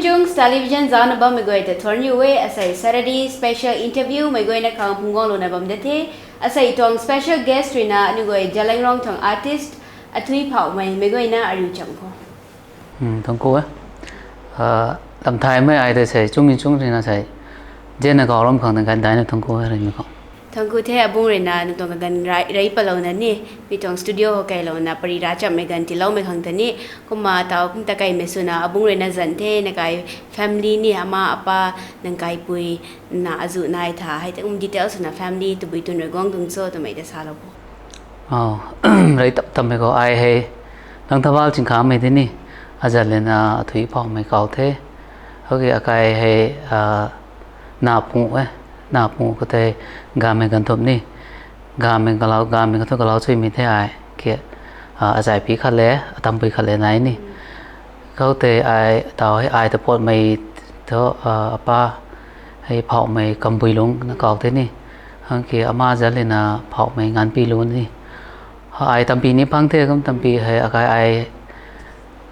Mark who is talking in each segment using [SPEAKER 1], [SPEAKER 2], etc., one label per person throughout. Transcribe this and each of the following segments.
[SPEAKER 1] Chung television zana bam me goite thorni we asai Saturday special interview me goina khang phungong lo na bam dethe asai tong special guest rina anu goi jalangrong thong artist athui phau me goina aru chamko
[SPEAKER 2] thong ko lam thai me ai de sai chung rina sai je na ga rom khang kan dai na thong ko ri me ko
[SPEAKER 1] thong ko the abung rina nu tong gan rai palo na ni mi tong studio ho kai lo na pari ra cham me gan ti lo me khang tani kuma taw kum ta kai me suna abung rina zan the na kai family ni ama apa nang kai pui na azu nai tha hai ta details na family tu bui tu no gong dung so to mai da sa lo
[SPEAKER 2] rai tam me ko ai he nang thawal ching kha me de ni azal le na thui phau me kaw the ho ge akai he na pu na pu ko te ga me gan thop ni ga me ga tho ga lao chui mi the ai ke azai pi kha le tam pi kha le nai ni ko te ai taw he ai te pot mai tho apa he phau mai kam bui long na kaw te ni hang ke ama za le na phau mai ngan pi lu ni ai tam pi ni phang the kam tam pi he akai ai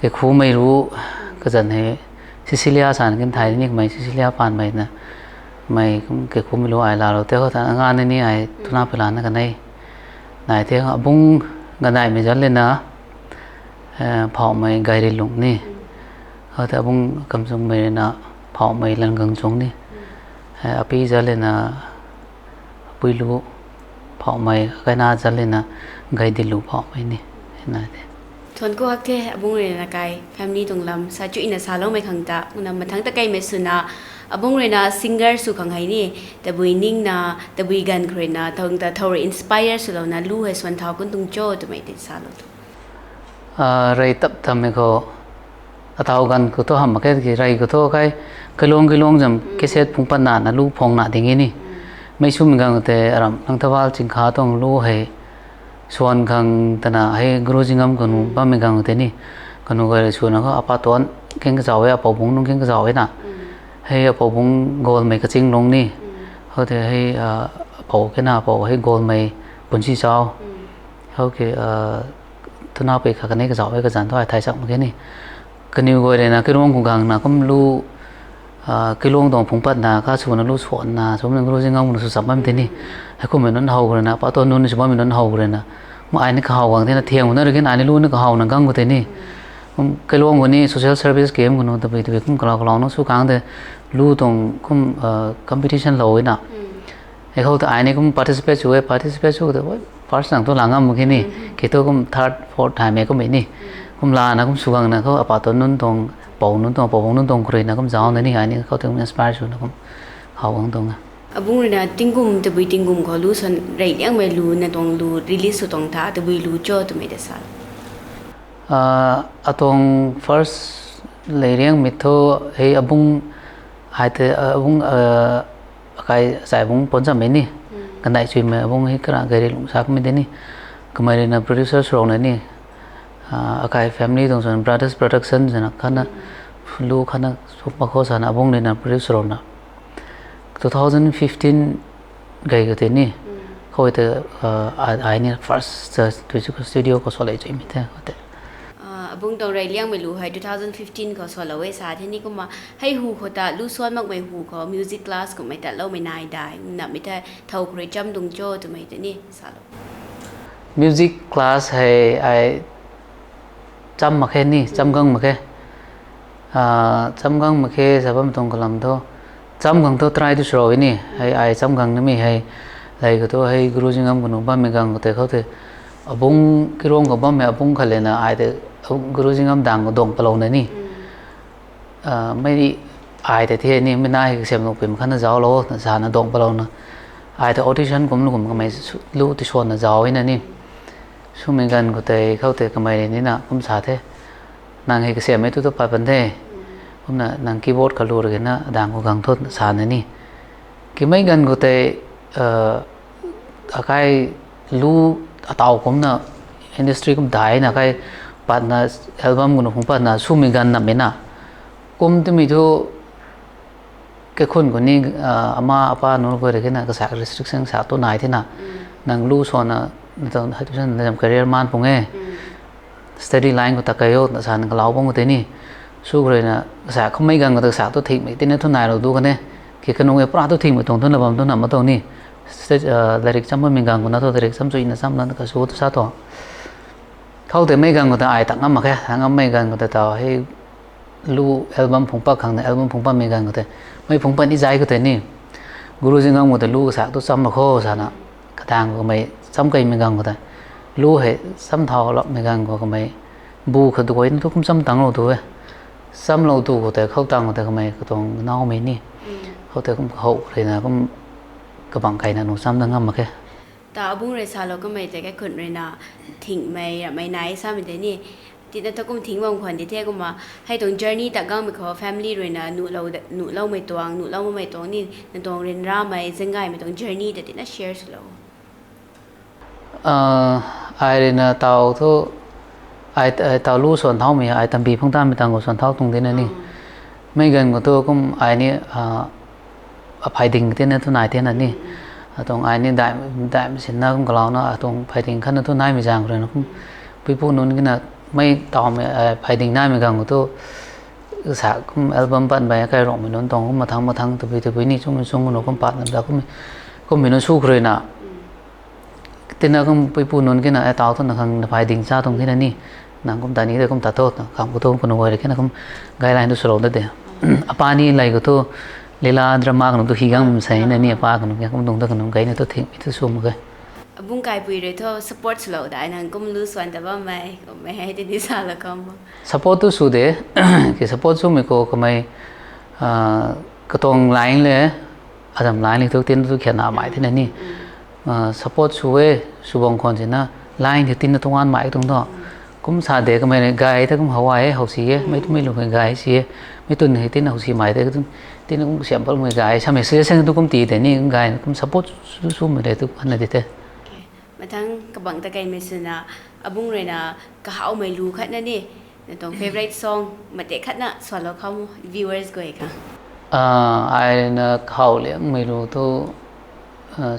[SPEAKER 2] ke khu mai ru ka jan he Cecilia san kin thai ni mai Cecilia pan mai na mai cũng cái khu mình lo ai là rồi theo thằng anh này ai thu nạp plan cái này theo họ bung cái này mình dẫn lên nữa phò mày gai đi lủng nè họ theo bung cầm súng mày nè phò mày lần gần xuống nè api dẫn lên nè bui lú phò mày cái na dẫn lên nè gai đi lú phò mày nè này
[SPEAKER 1] thôn cô hắc thế abung rina kai family tong lam sa chu ina sa lo mai khang ta una mathang ta kai me suna abung rina singer su khang hai ni ta bui ning na ta bui gan khrena thong ta thor inspire su lo na lu he swan thau kun tung cho to mai te sa lo
[SPEAKER 2] rai tap tham me ko atau gan ko to ham ke rai ko to kai kelong jam ke set phung pan na lu phong na ding ni mai sum gang te aram nang thawal ching kha tong lu he swan khang tana he guru jingam kanu ba me gang te ni kanu ga suna ko apa ton keng ka jawe apa bung nung keng ka jawe na hay apa bung gol mai ka ching long ni ho the hay pau ke na pau hay gol mai bun chi chao ho ke thuna pe kha ka nei ka jawe ka jan thoi thai sak ke ni kanu go le na ke rong ku gang na kom lu ke long dong phung pat na ka chu na lu chon na som na guru jingam nu su sam mam te ni hay ko men non hau na pa to nun su ma men non hau na ma ai ni ka hau gang te na thiang na rin ani lu na ka hau na gang ko te ni cái luôn của ni social service game của nó tập về cũng kalau nó số càng thế lu tông cũng competition lâu ấy nè hay không thì ai này cũng participate chú thì first năng tôi làm một cái này cái tôi cũng third fourth time mấy cái mấy này cũng là nó cũng số càng nèเขาở bảo tồn nón tông bầu nón tông rồi nó cũng giàu này ai nàyเขาtôi cũng inspire chú nó cũng hào hứng tông
[SPEAKER 1] abung rina tingum te bui tingum ko lu son rei yang me lu na tong lu release tong tha te bui lu cho to me de sa
[SPEAKER 2] atong first leiriang mitho he abung haite abung kai sai bung ponsa meni kanai chui me abung he kra gari lung sak me deni kamai na producer rong na ni akai family dong son brothers production jana khana lu khana supa kho sana abung na producer rong na 2015 gai ga te ni khoi te ai ni first studio ko solai chui mi te
[SPEAKER 1] abung tong rai liang me lu hai 2015 ko so lawe sa the ni ko ma hai hu khota lu son mak mai hu ko music class ko mai ta lo mai nai dai na mi ta thau khre cham dung cho to mai te ni sa lo
[SPEAKER 2] music class hai ai cham ma khe ni cham gang ma khe cham gang ma khe sabam tong kalam tho cham gang tho try to show ni hai ai cham gang na mi hai lai ko to hai guru jingam ko no ba me gang ko te khau te abung kirong ko ba me abung khale na ai te guru jingam dang ko dong palo na ni mai ai te the ni me nai sem no pim khana jaw lo na sa na dong palo na ai te audition kum lu kum ka mai lu ti son na jaw ina ni su me gan ko te khau te ka mai ni na kum sa the nang he ka sem me tu to pa pan the kum na nang keyboard ka lu re na dang ko gang thot sa na ni ki mai gan ko te akai lu atau kum na industry kum dai na kai pat na album gun phung pat na su mi gan na me na kum tu mi tu cái khuôn của ni ama apa nó vừa được cái nào cái sạc restriction sạc tu nai thế nào nang lu so na tao hay tu san làm career man pung e steady line của ta cái yo ta san cái lau bông của thế ni su rồi na sạc không mấy gần của ta sạc tu thị mấy tên tu nai rồi tu cái này cái nông nghiệp pra tu thị mấy tông tu là bầm tu nằm ở tông ni direct chăm mình gần của nó thôi direct chăm chui là chăm nó cái số tu sát toเขาแต่ไม่กันก็แต่ไอ้ตั้งงั้นมาแค่ตั้งงั้นไม่กันก็แต่ต่อให้ลูอัลบั้มผงปักขังในอัลบั้มผงปักไม่กันก็แต่ไม่ผงปักนี่ใจก็แต่นี่กูรู้จริงๆก็แต่ลูสักตัวซ้ำมาโค้ชนะกระทางก็ไม่ซ้ำกันไม่กันก็แต่ลูเหซ้ำเท่าหรอกไม่กันก็ไม่บูคือตัวนี้ทุกคนซ้ำตั้งเราตัวซ้ำเราตัวก็แต่เขาตั้งก็แต่ก็ไม่ก็ต้องน้องไม่นี่เขาแต่ก็เขาเลยนะก็กระบังไก่นะหนูซ้ำตั้งงั้นมาแค่
[SPEAKER 1] แต่บุ้งเรซาเราก็ไม่แต่แค่คนเรน่าทิ้งไม่ไหนซ้ำแต่นี่ที่นั่นถ้าก็ทิ้งบางคนที่เท่ก็มาให้ตรง journey แต่ก็ไม่ขอ family เรน่าหนูเราไม่ตวงหนูเราไม่ตวงนี่นั่นตรงเรียนร่าไม่ซึ่งไงไม่ตรง journey แต่ที่นั่น share สุดเรา
[SPEAKER 2] ไอเรน่าเตาทุไอเตาลู่ส่วนเท่ามีไอตั้มบีพุ่งตามไปต่างกับส่วนเท่าตรงที่นั่นนี่ไม่เกินกว่าตัวก็ไอนี่อภัยดิ่งที่นั่นทุนายที่นั่นนี่ตรงไอ้นี่ได้สินน่าคุ้มกับเราเนาะตรงไฟดิ่งขั้นนั้นทุนนายไม่จางเลยนะคุ้มพี่พูดนู้นก็น่ะไม่ต่อไม่ไฟดิ่งนายไม่กังกับตัวสากคุ้มอัลบั้มปั้นไปใครร้องไม่นู้นตรงคุ้มมาทั้งตัวนี่ช่วงนู้นคุ้มปัดแล้วคุ้มไม่นู้นสู้เลยนะทีนั้นคุ้มพี่พูดนู้นก็น่ะไอ้ต่อทุนนักขังไฟดิ่งซาตรงที่นั่นนี่นั่งคุ้มตานี้เลยคุ้มตาโตนะคำก็ตัวคนเอาไว้เลยแค่นั้นคุ้มไกด์ไลน์ตัวสโลว์ได้เดียวปานี่อะไรก็ตัวलीला ड्रामा करूँ तो हिगांग मुझे नहीं अपा करूँ क्या करूँ तो करूँ कहीं नहीं तो ठीक तो सुम गए
[SPEAKER 1] बुंग काय पुई रे तो सपोर्ट स्लो दा ना कुम लू स्वान दबा मैं है ते दिशा लकम
[SPEAKER 2] सपोर्ट तो सुधे कि सपोर्ट सु मेरे को कमाई कतों लाइन ले अजम लाइन तो तीन तो क्या नाम आए थे नहीं सपोर्ट सुए सुबंग कौन से ना लाइन तो तीन तो वन माइक तुम तो कुम सादे कमाई गाय तो कुम हवाए हौसी है मैं लोग गाय सी है मैं तो नहीं तीन हौसी माइक तोที่นั่นก็เสียบพอมือไก่ทำให้เสียเส้นทุกคนตีแต่นี่ไก่ก็ซัพพอร์ตสู้ไม่ได้ทุกคนเลยเด้
[SPEAKER 1] มาทั้งกระบังตะไคร้เมสนะบุ้งเลยนะก็เขาไม่รู้คัดนั่นนี่ตรง favorite song มาเตะคัดน่ะส่วนเราเขา viewers ก็อีกค่ะ
[SPEAKER 2] ไอ้น่ะเขาเลี้ยงไม่รู้ตัว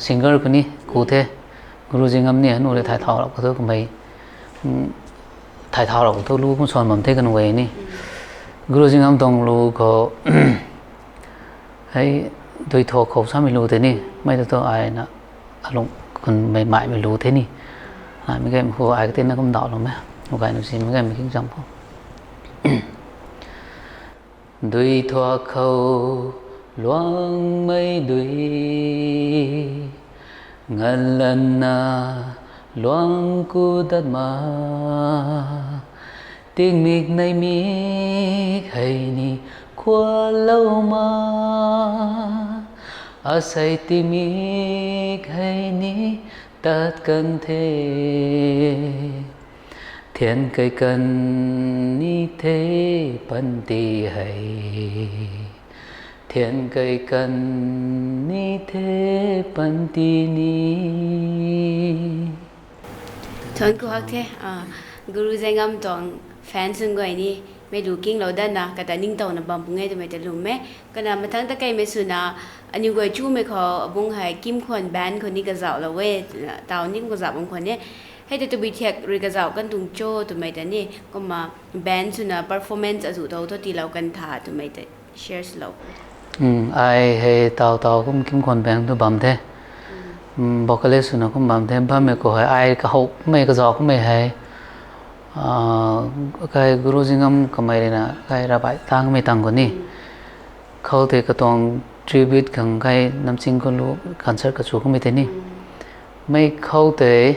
[SPEAKER 2] ซิงเกิลคนนี้กูเท่กูรู้จริงๆเนี่ยหนูเลยถ่ายทอดเราก็ตัวก็ไม่ถ่ายทอดเราก็ตัวรู้ก็สอนผมเท่กันเว้ยนี่กูรู้จริงๆตรงรู้ก็ให้โดยทั่วเขาซ้ำไม่รู้แต่นี่ไม่ตัวไอ้นะอารมณ์คนใหม่ๆไม่รู้แต่นี่ไม่แก่หัวไอ้ก็เต้นนักกำดาวหรอกไหมหัวไก่หนูสิไม่แก่ไม่คิดจำพอโดยทั่วเขาหลวงไม่ดุยเงินลันนาหลวงกูดัดมาtiếng miệt này miệt hay ni qua lâu mà say tim miệt hay ni tất cần thế thiên cây cần ni thế bận tì hay thiên cây cần ni thế bận tì ni
[SPEAKER 1] thôn của học thế guru dạy ngâm toàn fanซึ่งก็ไอ้นี่ไม่ดูกิ้งเราด้านนะก็แต่นิ่งโตนะบอมปุงไงแต่ไม่จะรู้ไหมก็นะมาทั้งตะไคร้ไม่สุนะอันนี้ก็ชู้ไม่ขอบุ้งให้กิมคนแบนคนนี้ก็เจ้าเราเว้ยตาวนี่ก็เจ้าบางคนเนี่ยให้แต่ตัวบีเทคหรือกระเจ้ากันตุงโจ้ตัวไม่แต่นี่ก็มาแบนสุนะ performance อสุเท่าที่เรากันถ่าตัวไม่แต่ share เรา
[SPEAKER 2] ไอให้ตาวก็กิมคนแบนตัวบอมเท่บอกกันเลยสุนะก็บอมเท่บ้านไม่ก็ให้ไอก็เขาไม่ก็เจ้าก็ไม่ให้cái guru jingam kamai na cái rabai tang me tang goni khau te ka tong tribute khang kai namsing ko lu concert ka chu ko me te ni mai khau te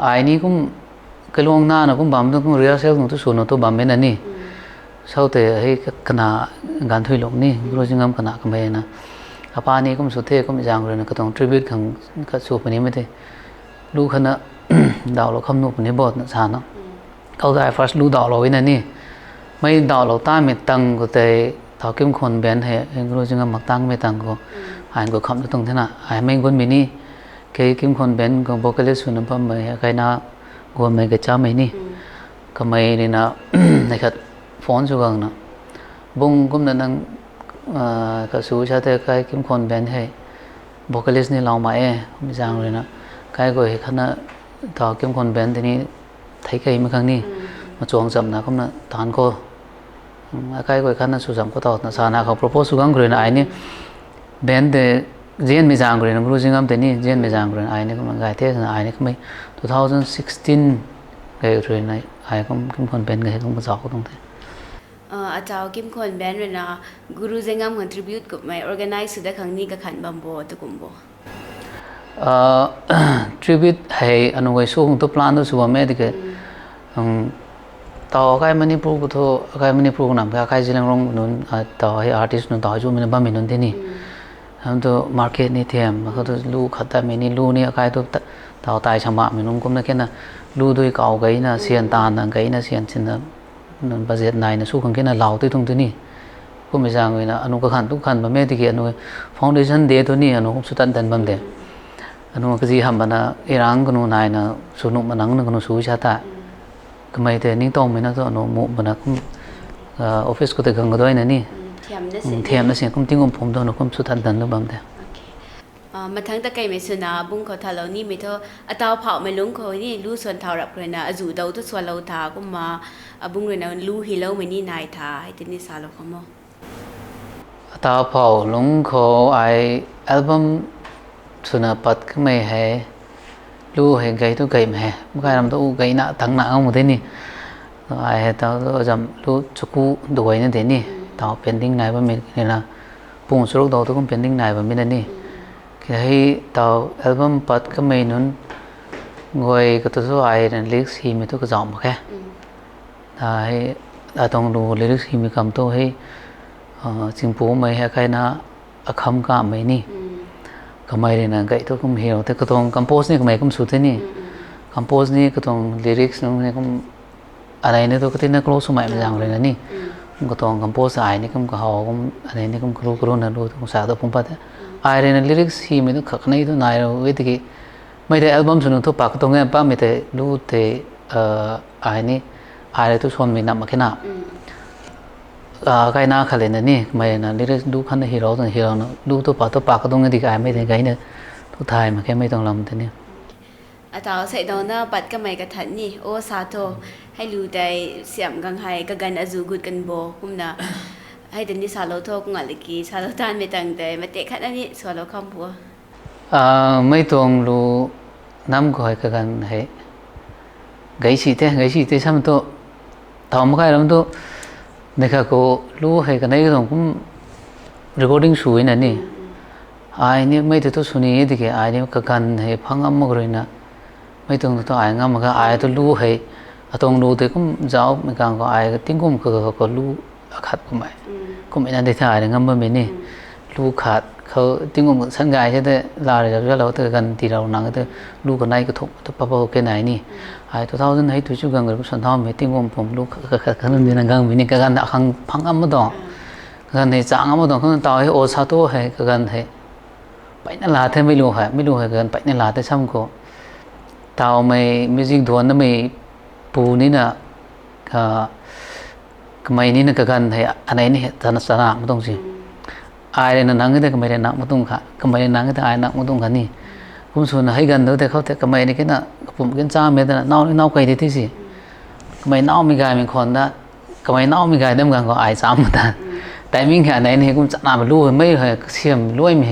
[SPEAKER 2] ai ni kum kalong na na kum bam kum rehearsal no to su no to bam me na ni sau te hai kana gan thui lok ni guru jingam kana kamai na apa ni kum su the kum jang re na ka tong tribute khang ka chu pani me te lu khana đào lộc không nộp nên bột nó sàn nó câu đại first lưu đào lộc này nè mấy đào lộc ta miệt tăng của tề thảo kim khôn bén hệ rồi chúng ta mặc tăng miệt tăng của anh của không được tung thế nào anh mình quân mini cái kim khôn bén của bố cái list của nó bấm mấy cái na của mấy cái cha mấy nè cái mấy này na này khát phone cho gần nó bung cũng là năng cả số cha thế cái kim con band hay vocalist ni lau mai mi jang rồi na cái gọi khana tao kim con band thì thấy cái mà khang ni mà chuang chậm na cũng là tan ko cái gọi khana su jam ko tao na sana ka propose su gang rồi na ai ni band de jen mi jang rồi na guru jingam te ni jen mi jang rồi ai ni cũng gai thế na ai ni cũng 2016 cái rồi này ai cũng kim con band cái cũng giáo ko tông thế
[SPEAKER 1] อาจารย์กิมคนแบนเลยนะกูรู้เรื่องงาน contribute กับไม่ organize สุดท้ายครั้งนี้ก็ขันบัมโบตุกุมโบ
[SPEAKER 2] tribute ให้อนุวัยสู้ของตัว plan ตัวส่วนแม่ที่ก็ต่อใครมันนี่พูดก็ทั่วใครมันนี่พูดก็นำใครจะเล่นร้องนู่นต่อให้ artist นู่นต่อให้จู่มันบ้ามีนู่นที่นี่ทำตัว market นี่เทียมเขาตัวลูกขัดแต่ไม่นี่ลูกนี่ใครตัวต่อตายชะมะมีนู่นก็ไม่แค่น่ะลูกด้วยเก่าไงน่ะเสียนตาน่ะไงน่ะเสียนชินน่ะนั่นประเทศไหนนะสู้กันแค่นั้นเราที่ตรงนี้ก็ไม่จางเลยนะอนุก็ขันทุกขันแบบไม่ที่เกี่ยนอนุ foundation เดียตัวนี้อนุสุดตันตันบัมเดอนุก็จะทำแบบนั้นอิรังก็นู่นไหนนะสุนุมันนั่งนึกอนุสู้ชาติก็ไม่แต่นี่ต้องไม่นะตัวอนุมุมันนะก็ออฟฟิศก็แต่กังก็ด้วยนะนี่เทียมนั่นสิก็ติ้งผมตัวอนุก็สุดตันตันแล้วบัมเด
[SPEAKER 1] มาทั้งตะไคร้ไม่สุนาบุ้งเขาทาเรานี่ไม่เท่าอัตราเผาไม่ลุงเขานี่รู้ส่วนเท่ารับเลยนะจู่เดาตัวส่วนเราทาก็มาบุ้งเลยนะรู้ฮิโร่ไม่นี่นายทาให้ที่นี่สาเราเขาโม
[SPEAKER 2] อัตราเผาลุงเขาไออัลบั้มสุนัขปัดก็ไม่ให้รู้ให้ไกลตัวไกลไม่ให้ไม่ใครทำตัวไกลหน้าตั้งหน้าเอาหมดที่นี่ไอตัวจำรู้จุกูด้วยนั่นเองนี่ตัวเป็นดิ้งไหนบ้างมีนี่นะปุ่งสุรกตัวตัวก็เป็นดิ้งไหนบ้างมีนั่นนี่cái tàu album bật cái mình nó ngồi cái tôi số ai là lyrics thì mình tôi có giọng mà cái đấy trong đồ lyrics thì mình cầm tôi hay chính phủ mấy hay cái na không cả mấy nè cái mấy này là cái tôi cũng hiểu thế cái tôi compose này cái mấy cũng sụt thế nè compose này cái tôi lyrics nó cũng ở đây này tôi có thể nó close mấy mà rằng rồi nè cái tôi compose ai này cũng có họ cũng ở đây này cũng kru nè luôn cũng sao tôi cũng bắt ai này lyrics thì mình nó khắc này tôi này rồi vậy thì mấy cái album chúng nó thôi bạc tôi nghe ba mấy cái lúc thì ai này ai tôi chọn mình nằm ở cái nào cái nào khá là nè mấy là lyrics lúc khăn hero rồi hero nó lúc tôi bạc tôi nghe thì ai mấy cái nữa tôi thay mà cái mấy tông làm thế này
[SPEAKER 1] tao sẽ đâu na bắt cái mấy cái thằng nhỉ ô sao thôi hay lưu đây xem gang hay cái gan azu goodกันบ่cũng là hay đến đi xả lỗ thôi cũng là cái xả lỗ tan mấy tầng đấy mà tệ khát anh xả lỗ không bùa
[SPEAKER 2] mấy tuồng lu năm gọi cái gan hay gãy xịt thế sao tôi tao một cái lắm tôi để cả cô lu hay cái này cũng recording suy nè nè ai nè mấy tôi suy thì cái ai nè cái gan hay phăng âm một rồi nè mấy tuồng tôi ai ngắm mà cái ai tôi lu hay tuồng lu thì cũng giáo mấy cái ai cái tiếng cũng có lu khát của mày cũng mấy anh để thay để ngâm bên này lu khátเขาติ้งงสังกายใช่ไหมลาเลยจะเราเจอกันที่เรานั่งก็ลูกกันไหนก็ทุกทุกปะปะโอเคไหนนี่ไอ้ตัวเท่านั้นให้ตัวชูกันก็สันทามไม่ติ้งงผมลูกกันนั่นนี่นั่งกันวินิกันนักขังพังอ้ำมาดองกันให้จ้างอ้ำมาดองกันต่อให้โอซาโต้ให้กันให้ไปนั่นลาเธอไม่รู้ให้กันไปนั่นลาเธอซ้ำก็ต่อไม่มิวสิกดวนนั่นไม่ปูนี่นะก็ไม่นี่นะกันให้อันไหนนี่ธนสนาไม่ต้องสิai này nắng cái cái này nắng một tung cả cái này nắng cái ai nắng một tung cả nè cũng xuân hay gần đâu thìเขาcái này cái nàoผมกินจ้าเม็ดน่ะนอกไกลที่สิcáiนอกมีกายมีคนนะcáiนอกมีกายเดิมกันก็ไอ้ซ้ำเหมือนกันแต่มีแค่ไหนนี่cũngน่าไม่รู้ไม่เคยเสียมรวยไม่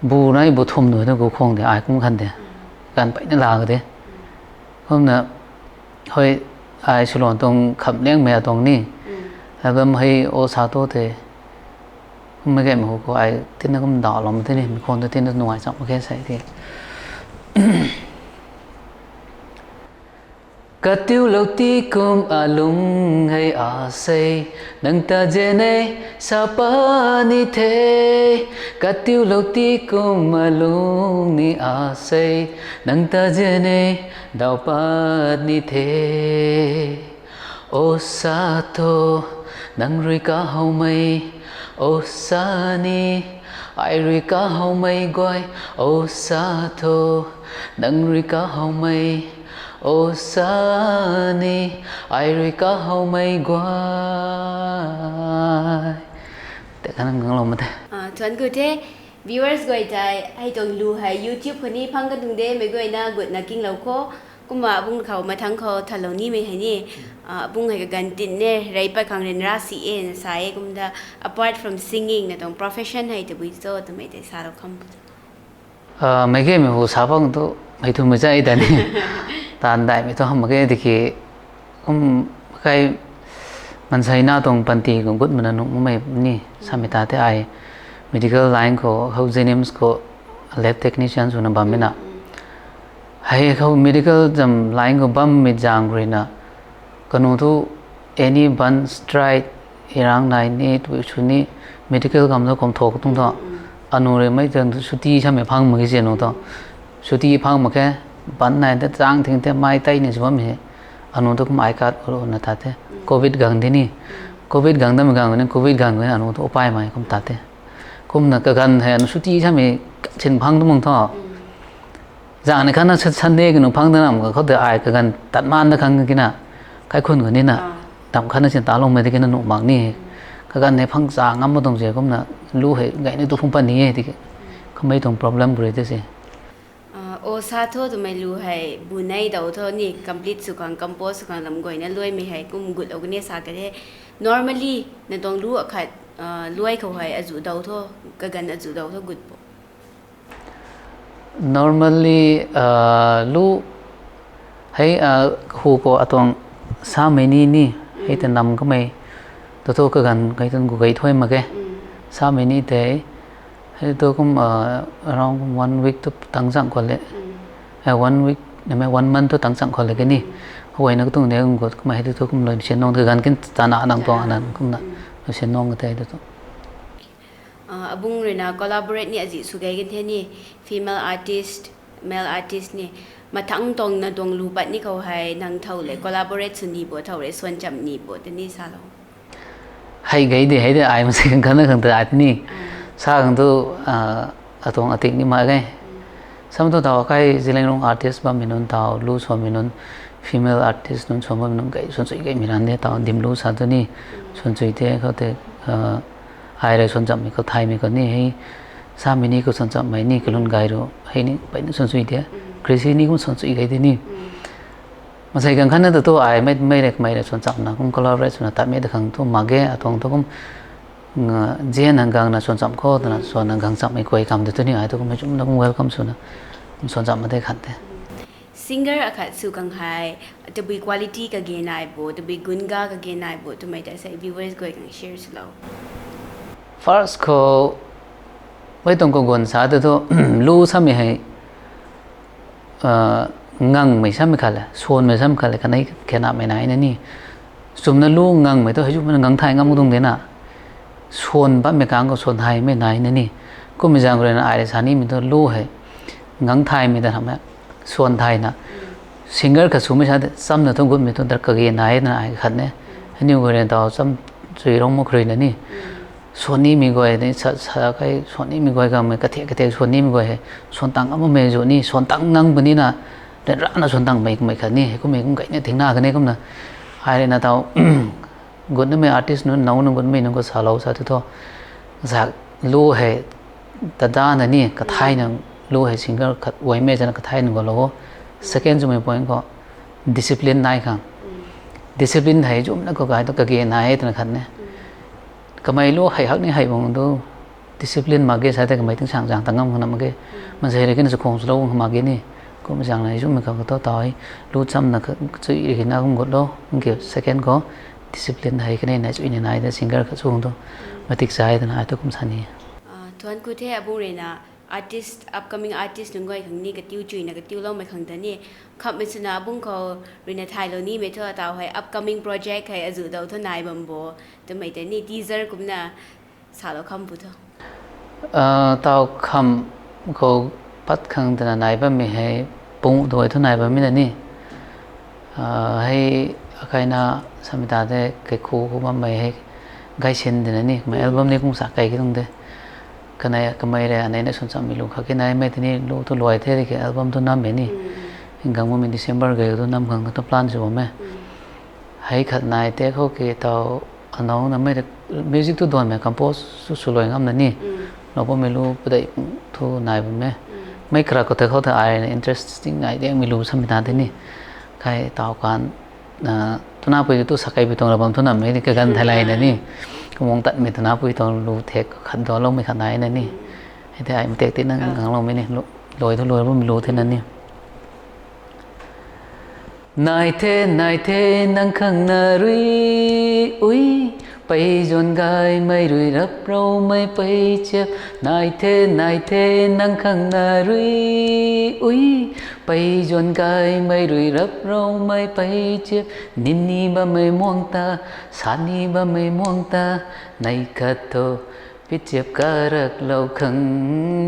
[SPEAKER 2] บูนั่นบูทุ่มหน่อยนั่นกูคงเดี๋ยวไอ้cũngคันเดี๋ยวกันไปนั่นลาก็เดี๋ยวผมเนี่ยเฮ้ยไอ้ฉลองตรงขับเลี้ยงแม่ตรงนี้แล้วก็ให้โอซาโต้เถmấy cái mà của ai tin nó cũng đỏ lắm thế này mình còn tôi tin nó ngoài trọng cái sai thì cả tiêu lâu tí cùng à lung hay à say nâng ta dễ này sao ba ni thế cả tiêu lâu tí cùng à lung ni à say nâng ta dễ này đào ba ni thế ô sa tô nâng rồi cả hậu mây ô sa ni ai rồi cả hậu mây gọi ô sa thô nâng rồi cả hậu mây ô sa ni ai rồi cả hậu mây gọi
[SPEAKER 1] ทวนกูเท viewers กวยใจให้ตรงดูให้ YouTube คนนี้พังกันตรงเด้ไม่กวยนะกดนักกิ้งเราโคก็มาบุ้งเขามาทั้งเขาทันเหล่านี้ไม่ให้นี่บุ้งให้กันตินเนี่ยไรไปครั้งเรียนราศีเอ็นสายกุมดา apart from singing นะตรง profession ให้ตัววิโซตัวไม่ได้สารคำ
[SPEAKER 2] ไม่เกี่ยมหัวสาวพังตัวไม่ถูกไม่ใจแต่นี่ตอนได้ไม่ต้องทำไม่เกี่ยที่คือใครมันใช้หน้าตรงปันตีของกุดมันนุ่มไม่นี่สามีตาที่ไอ medical line ก็เขา Zenims ก็ lab technician ส่วนนั้นบ้างไม่นะให้เขา medical จำ line ก็บ้างไม่จางเลยนะก็นู้ทุ any bun strike อีร่างไหนนี่ตัวชุดนี้ medical คำตัวคำทอกตรงนั้นอันนู้นเลยไม่จนชุดที่ฉันไม่พังมือเสียนู้ตัวชุดที่พังมาแค่บันไหนแต่จางถึงแต่ไม่ไตเนี่ยใช่ไหมอันนู้นตัวก็ไม่กัดโอ้นะท่าเต้โควิดกังที่นี่โควิดกังแต่ไม่กังเนี่ยโควิดกังเนี่ยอันนู้นตัวไปไหมคำท่าเต้คุมนักกันให้อันชุดที่ฉันไม่เช่นพังตัวมึงท่อจางในขณะฉันเด็กหนูพังตัวนั้นเขาเดือดไอ้กันตัดมันตะครั้งกินน่ะใครคนคนนี้น่ะทำขณะฉันตาลงไปที่กินหนูบางนี่กันในพังจางงั้นไม่ต้องเสียคุมน่ะรู้เหตุไงในตัวพุ่งปันนี้ที่เขาไม่ต้อง problem บริเตสิ
[SPEAKER 1] โอซาโทตัวไม่รู้ให้บุญในดาวโทนี่ complete สุขัง compose สุขังลำกวยนั่นรวยไม่ให้กุมกุดเอากันเนี่ยสากันได้ normally นั่นต้องรู้อะค่ะรวยเขาให้อจุดาวโทกันอจุดาวโทกุด
[SPEAKER 2] normally รู้ให้หูก็อัตวงสามไม่นี่ให้แต่นำก็ไม่ตัวโตกันใครต้องกูใครถ้วยมาแกสามไม่นี่แต่ให้ตัวก็around 1 week ตัวตั้งสั่งคนเลย1 week เนี่ยไม่ 1 month ตัวตั้งสั่งคนเลยกันนี่เอาไว้นักตรงนี้ก็ไม่ให้ตัวก็เลยเช่นน้องเธอกันกินตาหน้านั่งตัวนั้นก็น่ะเช่นน้องก็ได้ตัว
[SPEAKER 1] บุ้งเลยนะ collaborate นี่อาจจะสุดกันที่นี่ female artist male artist นี่มาทั้งตรงนะตรงรูปนี่เขาให้นั่งเท่าเลย collaborate ส่วนนี้บ่เท่าเลยส่วนจำนี้บ่แต่นี่ซาลง
[SPEAKER 2] ให้ไงดีให้ได้ไอ้มาสิ่งกันนั่นกันแต่ไอ้นี่sa kan tu atong atik ni ma gai sam to taw kai zileng rong artist ba minun taw lu so minun female artist nun so ma minun gai son choi gai miran de taw dim lu sa to ni son choi te kho te ai re son jam mi ko thai mi ko ni hei sa mi ni ko son jam mai ni kulun gai ro hei ni pai ni son choi te crazy ni ko son choi gai de ni ma sai kan khan na to ai mai rek mai re son jam na kum collaborate na ta me de khang to ma ge atong to kumเจนนังกังนะส่วนจำข้อนะส่วนนังกังจำไม่คุยคำแต่ตัวนี้ไอ้ตัวก็ไม่จุ่มนักเวลคัมส่วนนะส่วนจำไม่ได้ขัดแต่
[SPEAKER 1] singer อะค่ะสุกังไฮจะมี quality กับเกณฑ์ไหนบ่จะมีกุนกากับเกณฑ์ไหนบ่ทำไมแต่ใส่ viewers ก็ยัง share สิเรา
[SPEAKER 2] first ก็ไม่ต้องกังวลสาแต่ตัวรู้ซ้ำยังไงงังไม่ซ้ำไม่ขัดเลยส่วนไม่ซ้ำขัดเลยกันไหนแค่ไหนไม่ไหนนั่นนี่สมนั้นรู้งังไม่ต้องให้จุ่มมันงังไทยงังมุดตรงเดียน่ะส่วนบ้านเมกังก็ส่วนไทยไม่ไหนนี่ก็มีจังเลยนะไอ้สานี่มีตัวรู้ให้งังไทยมีแต่ทำแบบส่วนไทยนะซิงเกิลกับสูไม่ใช่ซ้ำเนี่ยต้องกุดมีตัวตะกี้ไหนนะไอ้ขัดเนี่ยอันนี้ก็เรียนต่อซ้ำจุยร้องมุกเรียนนี่ส่วนนี้มีก็ไอ้สักไอ้ส่วนนี้มีก็ไอ้ก็มีกระเทะส่วนนี้มีก็ไอ้ส่วนต่างก็ไม่ส่วนนี้ส่วนต่างนั่งบนนี้นะแต่ร้านน่ะส่วนต่างไม่ขัดนี่ก็ไม่ก็ไก่เนี่ยถึงหน้ากันเนี่ยก็นะไอ้เรื่องน่ะต่อกุนไม่ artist นู้นน้องนู้นกุนไม่น้องก็สาวเราสาวที่ตัวจากรู้ให้แต่ด้านนี้กระทายนึงรู้ให้สิ่งก็ขัดไว้ไม่จะกระทายนึงก็รู้ second จุดหมาย point ก็ discipline นายครับ discipline ให้จุ่มนั่นก็กลายตัวกระเกณฑ์นายตัวขัดเนี่ยก็ไม่รู้ให้ฮักนี่ให้บางตัว discipline มาเกี่ยใช้แต่ก็ไม่ถึงช่างต่างกันมันก็มันใช้อะไรกันสุขของสุขมาเกี่ยนี่ก็ไม่ช่างไหนจุ่มมันก็ตัวต่อยรู้จำนะก็จะอีกนะก็กดรู้มันเกี่ยว second ก็discipline ให้กันในจุดนี้นายแต่ singer ก็ช่วงตัวมาติดใจแต่นายตัวคุ้มสันนี่
[SPEAKER 1] ทวนกูเทอบุเรนะ artist upcoming artist นึงก็ไอ้ครั้งนี้ก็ติ้วจุยนะก็ติ้วเล่าไม่ครั้งแต่นี่ขับเป็นสนาบุ้งเขาเรนไทยเรานี่ไม่เท่าเต่าให้ upcoming project ให้อาจุดเอาเท่านายบัมโบแต่ไม่แต่นี่ teaser กุมนะสาวเราคำพูดเท่า
[SPEAKER 2] เต่าคำเขาปัดครั้งแต่นายบัมไม่ให้ปุ่งโดยเท่านายบัมไม่ได้นี่ให้ใครนะสมิตาได้เกี่ยวกับบัมไม่ให้ไกด์เช่นเดนนี่ไม่อัลบั้มนี้คงสักไกด์กี่ตรงเดียกันไหนก็ไม่ได้อันไหนในส่วนสามีลูกเขาแค่ไหนไม่ที่นี่ลูกตัวรวยเท่ที่อัลบั้มตัวน้ำแบบนี้กังวลมี December เกี่ยวตัวน้ำกังตัว plan สิผมไหมให้ขัดนายเต้เขาเกี่ยวตัวอันนั้นไม่ได้ music ตัวโดนไหม compose สุดสวยงามนั่นนี่ เราก็ไม่รู้ประเดี๋ยวทูนายผมไม่กระก็เธอเขาเธออะไร interesting ไงเดี๋ยวไม่รู้สมิธาที่นี่ใครต่อกันทุน่าปุยตู้สักไอไปตรงระบำทุน่าไม่ได้กันไทยไลน์นะนี่ก็มองตัดไม่ทุน่าปุยตรงรู้เทคขัดดอลลงไม่ขัดไหนนะนี่ไอ้ที่ไอ้มันเทคที่นั่งข้างลงไม่นี่ลอยทุลอยว่าไม่รู้ที่นั่นนี่นายเทนั่งข้างนารีอุ้ยไปจนกายไม่รุยรับเราไม่ไปเจ็บนายเทนั่งข้างนารีอุ้ยไปจนกายไม่รุยรับเราไม่ไปเจ็บนินนี่บ่ไม่มองตาสานี่บ่ไม่มองตาในคัดโตพิเจ็บการักเราขัง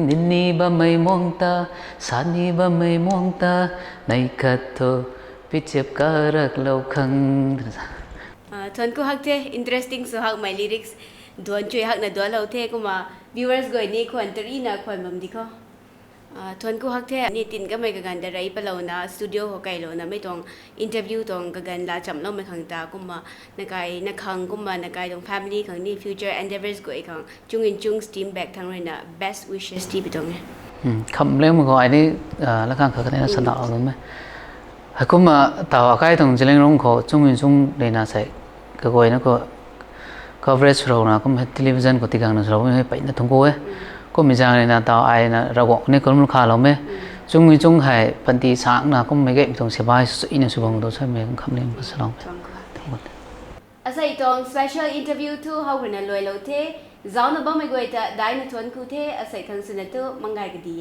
[SPEAKER 2] นินนี่บ่ไม่มองตาสานี่บ่ไม่มองตาในคัดโตพิเจ็บการักเราขัง
[SPEAKER 1] ทวนกูฮักเท interesting สุฮัก my lyrics ดวนช่วยฮักนะดวนเราเทกูมา viewers ก็นี่ควรตรีนะควรบัมดิเขาทวนกูฮักเทนี่ตินก็ไม่กันแต่ไรไปเรานะสตูดิโอเขาไกลเรานะไม่ต้อง interview ต้องกันลาจำเราไม่ขังตากูมานักไก่นักขังกูมานักไก่ต้อง family ขังนี่ future endeavors ก็อีกขังจุงอินจุง steam back ทางเลยนะ best wishes ที่ไปตรงนี้
[SPEAKER 2] คำเรื่องมันก็ไอ้นี่แล้วข้างเขาก็ได้สนับเอาไหมกูมาต่อใกล้ตรงเจริญรงเขาจุงอินจุงเลยนะใส่ก็ก็นะก็ coverage เรานะก็ไม่ television ก็ติดกันนะเราไม่ไปนะทั้งกูก็มีจังเลยนะต่อไอ้นะเราก็นี่ก็มันขาเราไหมจุงอินจุงให้ปันตีสางนะก็ไม่เก็บตรงเสียบายสุดอินสุบังตัวใช่ไหมคำนี้มันสลอง
[SPEAKER 1] อาศัยตรง special interview ทูเขาเป็นอะไรเราเทเจ้าหน้าบ้านไม่กลัวแต่ได้ในทวนกูเทอาศัยทางสนับตัวมังไงก็ดี